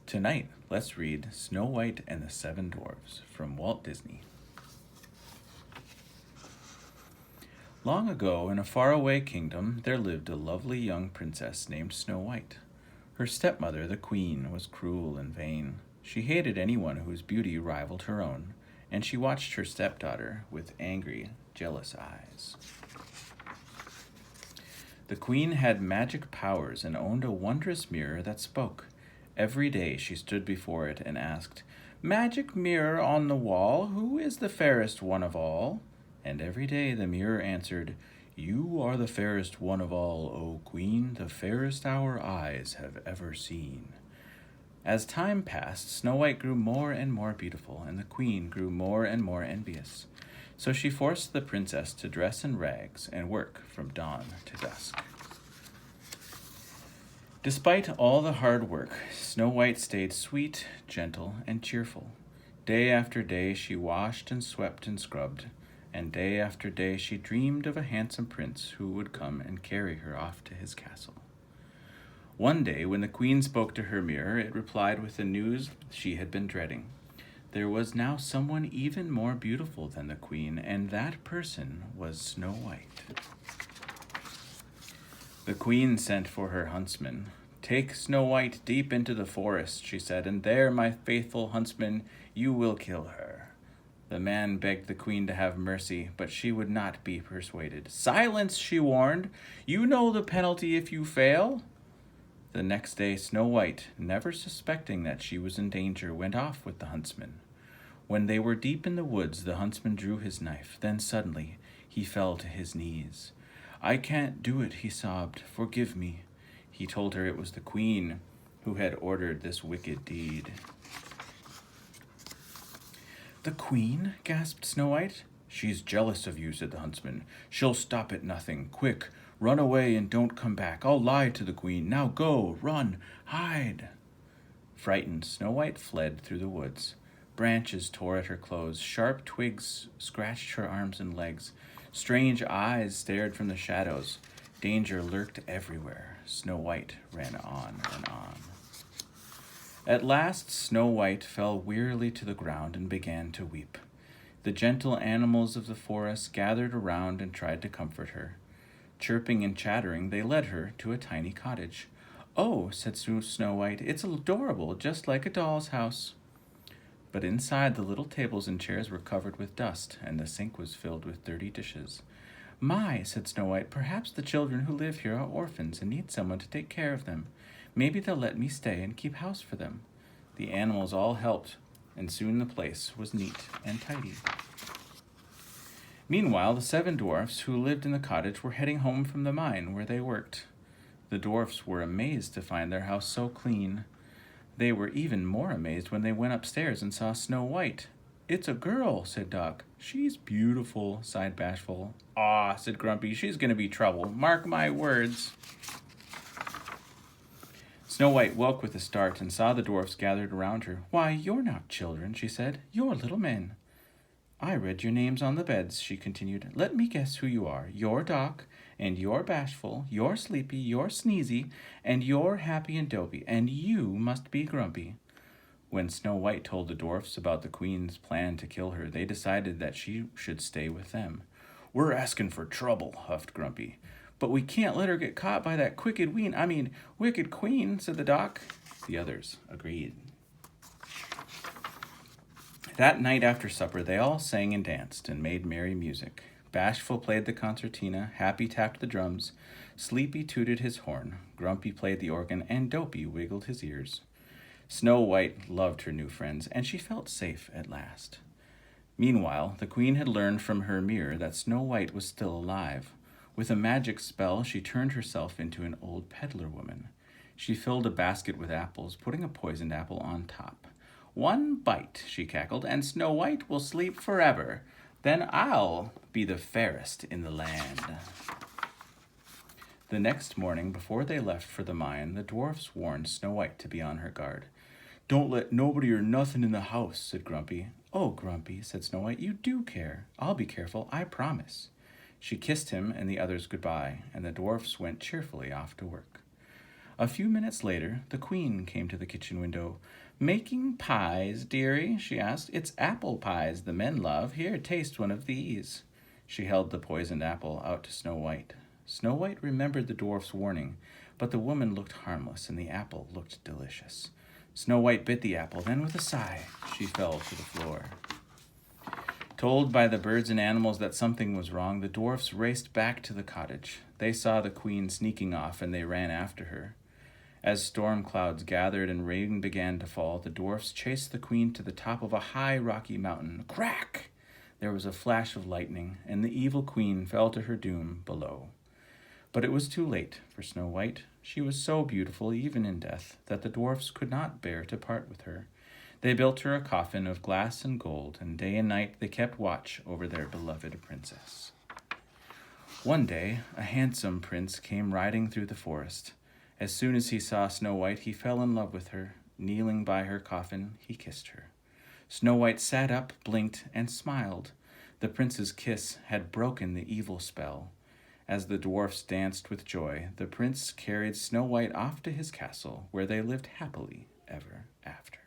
Tonight, let's read Snow White and the Seven Dwarves from Walt Disney. Long ago, in a faraway kingdom, there lived a lovely young princess named Snow White. Her stepmother, the queen, was cruel and vain. She hated anyone whose beauty rivaled her own, and she watched her stepdaughter with angry, jealous eyes. The queen had magic powers and owned a wondrous mirror that spoke. Every day she stood before it and asked, "Magic mirror on the wall, who is the fairest one of all?" And every day the mirror answered, "You are the fairest one of all, O queen, the fairest our eyes have ever seen." As time passed, Snow White grew more and more beautiful, and the queen grew more and more envious. So she forced the princess to dress in rags and work from dawn to dusk. Despite all the hard work, Snow White stayed sweet, gentle, and cheerful. Day after day she washed and swept and scrubbed, and day after day she dreamed of a handsome prince who would come and carry her off to his castle. One day, when the queen spoke to her mirror, it replied with the news she had been dreading. There was now someone even more beautiful than the queen, and that person was Snow White. The queen sent for her huntsman. "Take Snow White deep into the forest," she said, "and there, my faithful huntsman, you will kill her." The man begged the queen to have mercy, but she would not be persuaded. "Silence," she warned. "You know the penalty if you fail." The next day, Snow White, never suspecting that she was in danger, went off with the huntsman. When they were deep in the woods, the huntsman drew his knife. Then suddenly he fell to his knees. "I can't do it," he sobbed. "Forgive me." He told her it was the queen who had ordered this wicked deed. "The queen?" gasped Snow White. "She's jealous of you," said the huntsman. "She'll stop at nothing. Quick, run away and don't come back. I'll lie to the queen. Now go, run, hide." Frightened, Snow White fled through the woods. Branches tore at her clothes. Sharp twigs scratched her arms and legs. Strange eyes stared from the shadows. Danger lurked everywhere. Snow White ran on and on. At last, Snow White fell wearily to the ground and began to weep. The gentle animals of the forest gathered around and tried to comfort her. Chirping and chattering, they led her to a tiny cottage. "Oh," said Snow White, "it's adorable, just like a doll's house." But inside, the little tables and chairs were covered with dust, and the sink was filled with dirty dishes. "My," said Snow White, "perhaps the children who live here are orphans and need someone to take care of them. Maybe they'll let me stay and keep house for them." The animals all helped, and soon the place was neat and tidy. Meanwhile, the seven dwarfs who lived in the cottage were heading home from the mine where they worked. The dwarfs were amazed to find their house so clean. They were even more amazed when they went upstairs and saw Snow White. "It's a girl," said Doc. "She's beautiful," sighed Bashful. "Aw," said Grumpy, "she's going to be trouble. Mark my words." Snow White woke with a start and saw the dwarfs gathered around her. "Why, you're not children," she said. "You're little men." "I read your names on the beds," she continued. "Let me guess who you are. You're Doc, and you're Bashful, you're Sleepy, you're Sneezy, and you're Happy and Dopey, and you must be Grumpy." When Snow White told the dwarfs about the queen's plan to kill her, they decided that she should stay with them. "We're asking for trouble," huffed Grumpy. "But we can't let her get caught by that wicked queen," said the Doc. The others agreed. That night after supper, they all sang and danced and made merry music. Bashful played the concertina, Happy tapped the drums, Sleepy tooted his horn, Grumpy played the organ, and Dopey wiggled his ears. Snow White loved her new friends, and she felt safe at last. Meanwhile, the queen had learned from her mirror that Snow White was still alive. With a magic spell, she turned herself into an old peddler woman. She filled a basket with apples, putting a poisoned apple on top. "One bite," she cackled, "and Snow White will sleep forever. Then I'll be the fairest in the land." The next morning, before they left for the mine, the dwarfs warned Snow White to be on her guard. "Don't let nobody or nothing in the house," said Grumpy. "Oh, Grumpy," said Snow White, "you do care. I'll be careful, I promise." She kissed him and the others goodbye, and the dwarfs went cheerfully off to work. A few minutes later, the queen came to the kitchen window. "Making pies, dearie?" she asked. "It's apple pies the men love. Here, taste one of these." She held the poisoned apple out to Snow White. Snow White remembered the dwarf's warning, but the woman looked harmless and the apple looked delicious. Snow White bit the apple, then with a sigh, she fell to the floor. Told by the birds and animals that something was wrong, the dwarfs raced back to the cottage. They saw the queen sneaking off, and they ran after her. As storm clouds gathered and rain began to fall, the dwarfs chased the queen to the top of a high rocky mountain. Crack! There was a flash of lightning, and the evil queen fell to her doom below. But it was too late for Snow White. She was so beautiful, even in death, that the dwarfs could not bear to part with her. They built her a coffin of glass and gold, and day and night they kept watch over their beloved princess. One day, a handsome prince came riding through the forest. As soon as he saw Snow White, he fell in love with her. Kneeling by her coffin, he kissed her. Snow White sat up, blinked, and smiled. The prince's kiss had broken the evil spell. As the dwarfs danced with joy, the prince carried Snow White off to his castle, where they lived happily ever after.